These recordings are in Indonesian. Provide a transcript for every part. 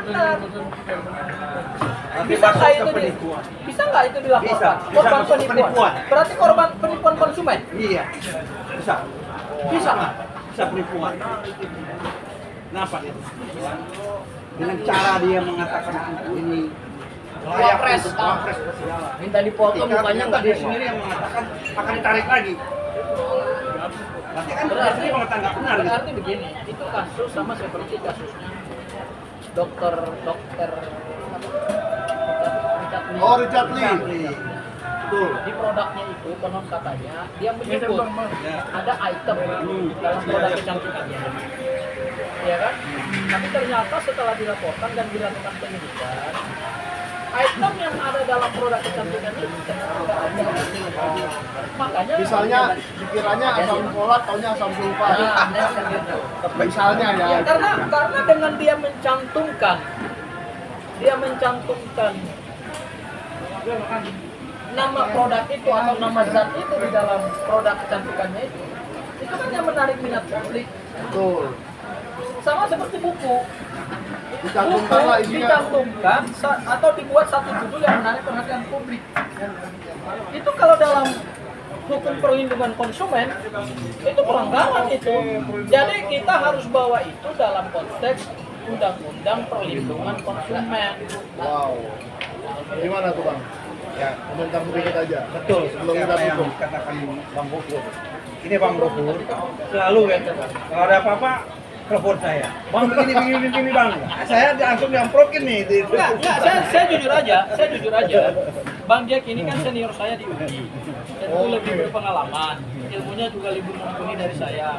benar. Bisa nggak itu dilaporkan? Korban penipuan. Berarti korban penipuan konsumen? Iya, bisa. Bisa. Bisa penipuan. Kenapa dia? Dengan cara dia mengatakan ini Wapres. Wapres. Minta dipotong mukanya nggak dia dia sendiri yang mengatakan akan ditarik lagi. Berarti kan dia mengatakan nggak benar. Gitu. Berarti begini, itu kasus sama seperti kasusnya dokter Richard Lee. Betul. Di produknya itu konon katanya dia menyebut ada item dalam produk kecantikannya, ya kan? Tapi ternyata setelah dilaporkan dan dilakukan penyidikan, item yang ada dalam produk kecantikan itu ternyata nggak ada. Makanya Misalnya dikiranya asam folat, taunya asam sulfat. Misalnya ya. ya, karena dengan dia mencantumkan nama produk itu atau nama zat itu di dalam produk kecantikannya itu kan yang menarik minat publik. Betul. Sama seperti buku Dicantumkan lah isinya. dicantumkan atau dibuat satu judul yang menarik perhatian publik. Itu kalau dalam hukum perlindungan konsumen itu pelanggaran itu. Jadi kita harus bawa itu dalam konteks undang-undang perlindungan konsumen. Wow. Gimana tuh Bang? Ya, Komentar sedikit aja. betul. Sebelum Seperti kita apa yang tutup. dikatakan Bang Bogor. Ini Bang Bogor selalu ya. Kalau ada apa-apa telepon saya. Bang begini Bang. Saya langsung diamprokin nih. Enggak, saya jujur aja. Bang Jack ini kan senior saya di UI. Tentu lebih berpengalaman. Ilmunya juga lebih mumpuni dari saya.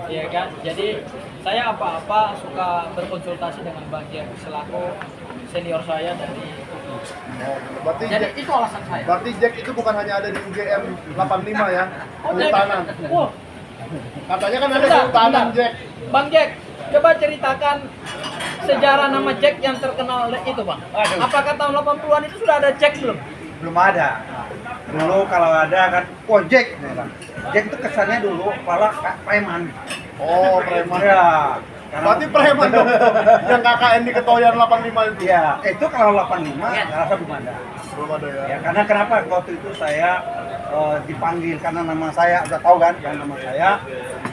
Ya kan? Jadi saya apa-apa suka berkonsultasi dengan Bang Jack selaku senior saya dari UI. Berarti Jadi Jack, itu alasan saya. berarti Jack itu bukan hanya ada di UGM 85 ya. Oh, Jack. Kehutanan. Wah, Katanya kan ada Bentar, kehutanan bentar. Jack. Bang Jack, coba ceritakan sejarah nama Jack yang terkenal itu, Bang. Aduh. Apakah tahun 80-an itu sudah ada Jack belum? Belum ada. Dulu kalau ada kan, oh Jack. Jack itu kesannya dulu malah preman. Oh, preman. Ya. Berarti preman dong. Yang KKN di Ketoyan 85 itu. Ya, itu kalau 85 rasa belum ada. Belum ada ya. Ya, karena kenapa waktu itu saya dipanggil karena nama saya udah tahu kan yang nama saya.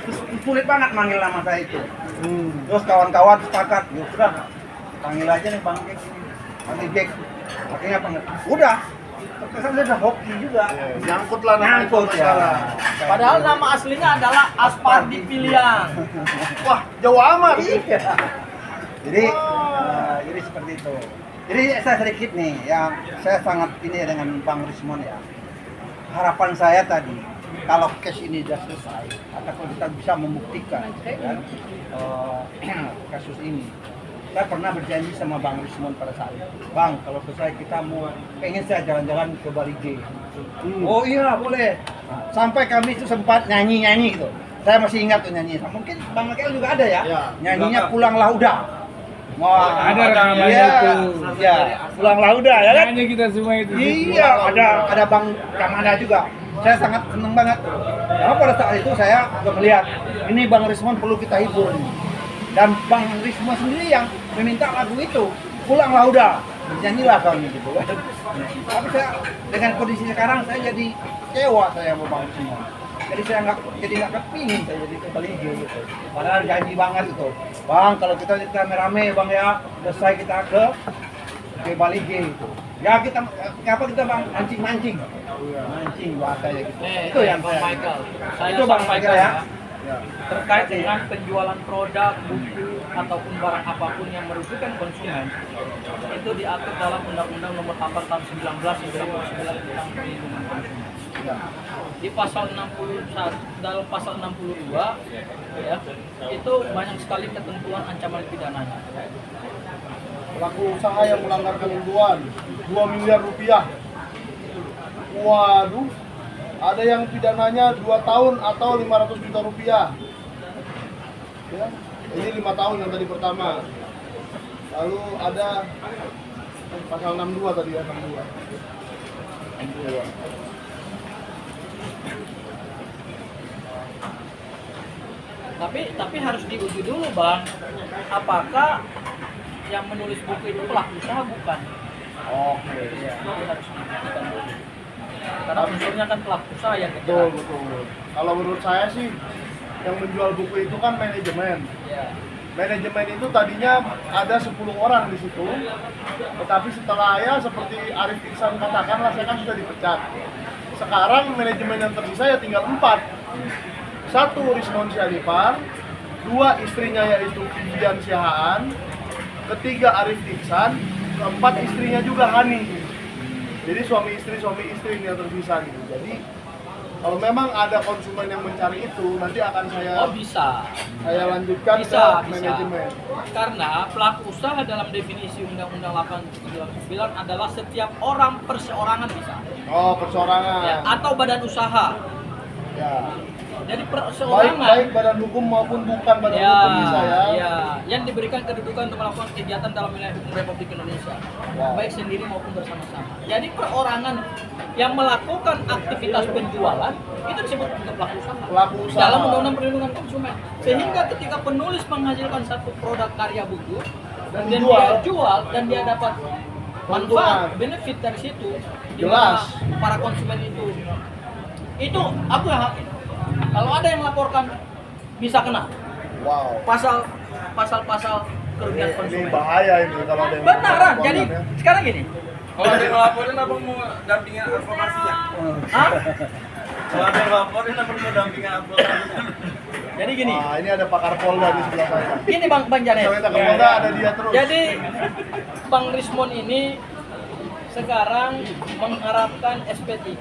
Terus sulit banget manggil nama saya itu. Terus kawan-kawan sepakat, ya sudah panggil aja nih Bang Jack ini. Panggil Jack. Akhirnya panggil. Udah. Terkesan udah hoki juga. Nyangkut lah nama itu Nyangkut ya. sekarang. Padahal nama aslinya adalah Aspardi Piliang. Wah, jauh amat. Iya. Jadi seperti itu. Jadi saya sedikit nih, yang saya sangat ini ya dengan Bang Rismon ya. Harapan saya tadi, kalau case ini sudah selesai, atau kalau kita bisa membuktikan kan, kasus ini. Saya pernah berjanji sama Bang Rismon pada saat itu, Bang, kalau selesai kita pengen saya jalan-jalan ke Bali G. Oh iya boleh. Nah, sampai kami itu sempat nyanyi-nyanyi gitu. Saya masih ingat tuh nyanyi. Mungkin Bang Michael juga ada ya. Ya. Nyanyinya Pulanglah Udah. Wah, Ada rekamannya iya, tuh. ya, Pulanglah Udah ya kan? Hanya kita semua itu. Iya, ada Bang Ramada juga. Saya sangat senang banget. Karena pada saat itu saya udah melihat ini Bang Rismon perlu kita hibur nih. Dan Bang Rismon sendiri yang meminta lagu itu, Pulanglah Udah. Bernyanyilah kami gitu kan. Tapi saya dengan kondisi sekarang saya jadi kecewa saya sama Bang Rismon. Jadi saya nggak kepingin saya jadi ke Bali G gitu. Padahal janji banget itu. Bang, kalau kita rame-rame Bang ya, selesai kita ke Bali G gitu. Ya kita Bang mancing bahasanya gitu. Itu yang Bang Michael. Saya Itu Bang sampaikan Michael ya. terkait dengan penjualan produk, buku ataupun barang apapun yang merugikan konsumen itu diatur dalam Undang-Undang Nomor 8 Tahun 1999 tentang perlindungan konsumen. Di pasal 61 dalam pasal 62 ya itu banyak sekali ketentuan ancaman pidananya. Pelaku usaha yang melanggar ketentuan 2 miliar rupiah. Waduh. Ada yang pidananya 2 tahun atau 500 juta rupiah. Ya, ini 5 tahun yang tadi pertama. Lalu ada pasal 62 tadi ya, 62. Tapi harus diuji dulu Bang, apakah yang menulis buku itu pelaku usaha bukan. Oke. Iya, itu harus dipastikan dulu. Karena unsurnya kan pelaku usaha yang Betul, kejelas. betul. Kalau menurut saya sih yang menjual buku itu kan manajemen. Iya. Manajemen itu tadinya ada 10 orang di situ, tetapi setelah ya seperti Arif Iksan katakanlah, saya kan sudah dipecat. Sekarang manajemen yang tersisa ya tinggal 4. 1 Rismon Syarifan, 2 istrinya yaitu Vivian Siahaan, 3 Arif Iksan, 4 istrinya juga Hani. Jadi suami istri yang tersisa gitu. Jadi kalau memang ada konsumen yang mencari itu, nanti akan Oh bisa. saya lanjutkan Bisa, ke bisa. manajemen. Karena pelaku usaha dalam definisi Undang-Undang 899 adalah setiap orang perseorangan bisa. Oh, perseorangan. Ya, atau badan usaha. Ya. Jadi Baik, perseorangan baik badan hukum maupun bukan badan ya, hukum bisa ya. ya, yang diberikan kedudukan untuk melakukan kegiatan dalam wilayah hukum Republik Indonesia, Wow. baik sendiri maupun bersama-sama. Jadi perorangan yang melakukan aktivitas penjualan itu disebut juga pelaku usaha. Pelaku usaha. Dalam Undang-Undang Perlindungan Konsumen. Sehingga ketika penulis menghasilkan satu produk karya buku Dan dan dijual. dia jual dan dia dapat manfaat, Keuntungan. benefit dari situ, di Jelas. mana para konsumen itu aku yang kalau ada yang laporkan bisa kena Wow. pasal kerugian Ini konsumen. bahaya ini kalau ada yang Benaran. melakukan Jadi ya. sekarang gini. Kalau ada yang laporin apa mau dampingan advokasinya? Hah? Kalau ada yang laporin apa mau dampingan advokasinya? Jadi gini. Wah, ini ada pakar Polda di sebelah saya. Gini Bang Janet. Saya minta ke Polda ada dia terus. Jadi Bang Rismon ini sekarang mengharapkan SP3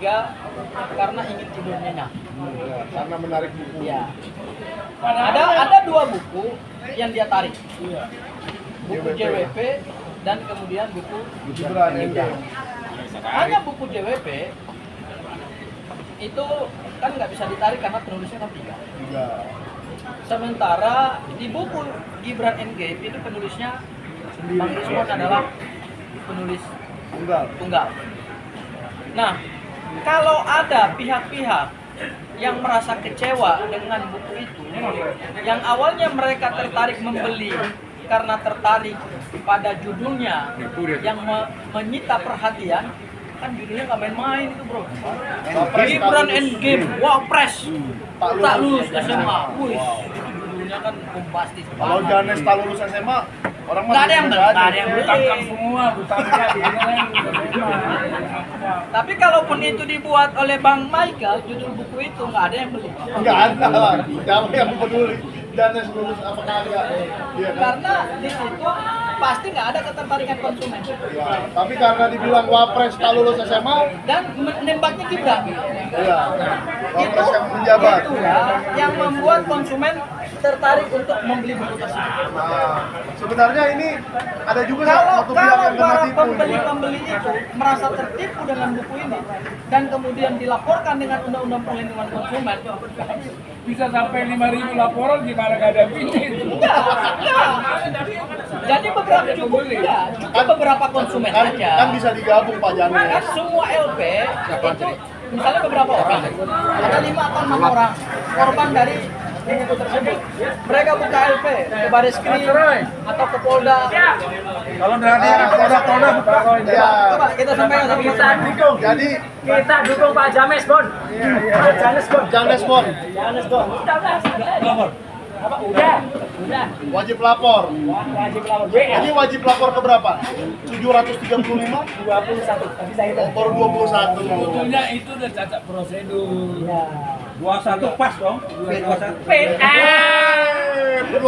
karena ingin tidur nyenyak. Ya, karena menarik buku. Ya. Ada 2 buku yang dia tarik. Buku JWP dan kemudian buku Gibran Ninja. Ende. Hanya buku JWP itu kan nggak bisa ditarik karena penulisnya kan 3. Iya. Sementara di buku Gibran Engage itu penulisnya Bang Rismon adalah penulis Tunggal. tunggal. Nah, kalau ada pihak-pihak yang merasa kecewa dengan buku itu, yang awalnya mereka tertarik membeli karena tertarik pada judulnya yang menyita perhatian, kan judulnya nggak main-main itu bro. Wapres, Gibran tak lulus. Endgame, Wapres, tak lulus SMA. Wow. Wih, itu judulnya kan bombastis Kalau banget. Janes tak lulus SMA, orang mah Nggak ada yang beli beli, aja. nggak ada yang beli. semua, butangnya Tapi kalaupun itu dibuat oleh Bang Michael, judul buku itu nggak ada yang beli. Enggak ada lah. Siapa yang peduli Janes lulus apa kagak? Iya kan? Karena di situ pasti nggak ada ketertarikan konsumen. Ya, tapi karena dibilang Wapres tak lulus SMA, Dan nembaknya Gibran. iya. Wapres yang menjabat. Itu ya yang membuat konsumen tertarik untuk membeli buku tersebut. Nah, sebenarnya ini ada juga satu pihak Kalau yang kena para tipu. pembeli-pembeli itu merasa tertipu dengan buku ini dan kemudian dilaporkan dengan Undang-Undang Perlindungan Konsumen, bisa sampai 5.000 laporan gimana gak ada pinjam? enggak. Jadi beberapa konsumen kan, aja. kan bisa digabung Pak Kan Janes. semua LP itu misalnya beberapa orang, ada 5 atau 6 orang korban dari buku tersebut. Mereka buka LP ke Baris Krim atau ke Polda. Kalau dari Polda buka. Ya, Coba kita sampaikan sama jadi Kita dukung Pak James, Bon. Pak James, Bon. Janes Bon, James, Bon. Apa? Udah. wajib lapor. Wajib lapor. WA. Ini wajib lapor ke berapa? 735? 21. Tadi saya hitung. Baru 21. Sebetulnya itu udah cacat prosedur. Ya. 21 pas dong. 21. PA. 21.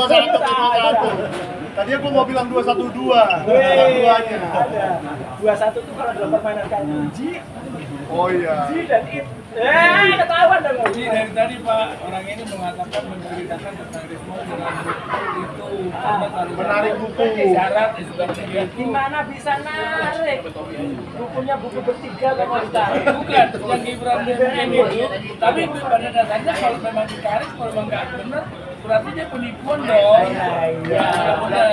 Tadi aku mau bilang 212. 22-nya. Ada. 21 itu kalau dalam permainan kayak Ji Oh iya. dan It. Ketahuan dong. Jadi dari tadi Pak orang ini mengatakan menceritakan tentang Rismon dengan buku itu Menarik buku. syarat seperti itu. Gimana bisa narik? Bukunya buku bertiga kan mau ditarik. Bukan yang Gibran dan itu, tapi pada dasarnya kalau memang ditarik, kalau memang nggak benar, berarti dia penipuan dong. Iya.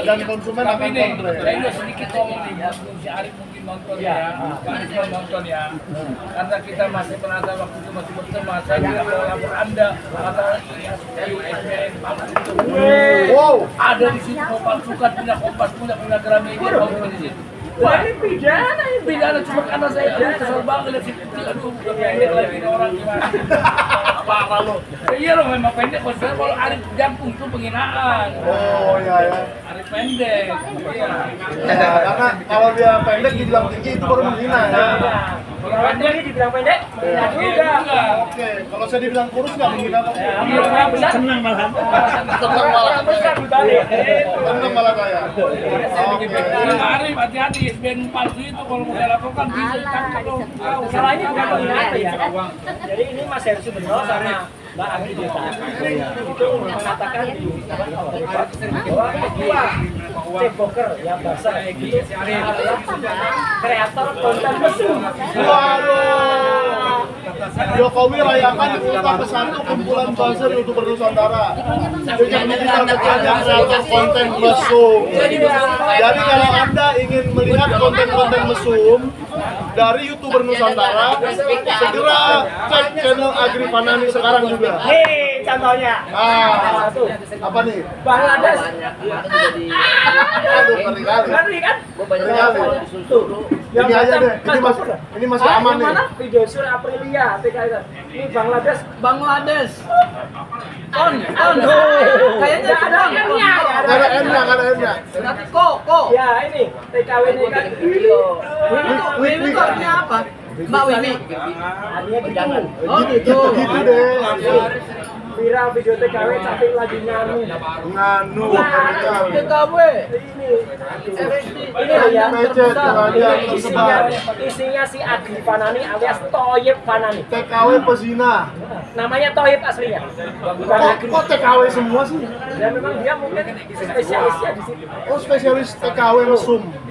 Dan konsumen Tapi akan nih, komplain. saya udah sedikit ngomong nih, si Arif mungkin nonton ya, Pak Arif mau nonton ya. Karena kita masih merasa waktu itu masih bersama, saya tidak mau lapor Anda kata SBN palsu. Wow. Ada di situ mau palsukan, punya Kompas, punya Gramedia, mau di situ. Wah, Ini pidana ini. pidana cuma karena saya kesel banget lihat si kecil, aduh udah pendek lagi ini orang gimana. Parah lo. Iya lo memang pendek, kalau Arif jantung itu penghinaan. Oh ya ya. Arif pendek. Iya. Ya, karena kalau dia pendek dibilang tinggi itu baru menghina ya. Kalau tinggi dibilang pendek, ya juga. Oke, kalau saya dibilang kurus nggak menghina kok. Iya, Yang besar, Senang malah. yang besar dibalik. Tenang malah saya. Oke. Bilang Arif hati-hati SBN palsu itu kalau mau dilaporkan bisa ditangkap lo. Masalah ini bukan penghinaan ya. Jadi ini Mas Heru Subendro sama Mbak Agri Desa itu mengatakan di bahwa kedua ceboker yang basah itu adalah kreator konten mesum. Waduh. Jokowi rayakan ungkap ke-1 kumpulan buzzer YouTuber Nusantara. Dengan digital media kreator konten mesum. Jadi kalau Anda ingin melihat konten-konten mesum dari YouTuber Nusantara, segera cek channel Agri Fanani sekarang juga. Nih contohnya. Satu. Apa nih? Bangladesh. Aduh, ngeri kali. Ngeri kan? Ngeri kali. Tuh. Ini aja deh, ini masih aman yang nih. mana? Video Sur Aprilia, TKI. Ini Bangladesh. Bangladesh. Kayaknya ada N-nya. Nggak ada N-nya, nggak ada N-nya. Nanti kok. Ya ini TKW ini kan. Wiwi itu artinya apa? Mbak Wiwi. Artinya gitu. Oh gitu. Gitu deh. Viral video TKW tapi lagi nganu. Nganu, ngeri kali. TKW. Ini ya. Mecet, dia Isinya, tersebar. isinya si Agri Fanani alias Toyib Fanani. TKW pezina. Namanya Toyib aslinya. Bukan Agri. Kok TKW semua sih? Ya memang dia mungkin spesialisnya di situ. Oh, spesialis TKW mesum.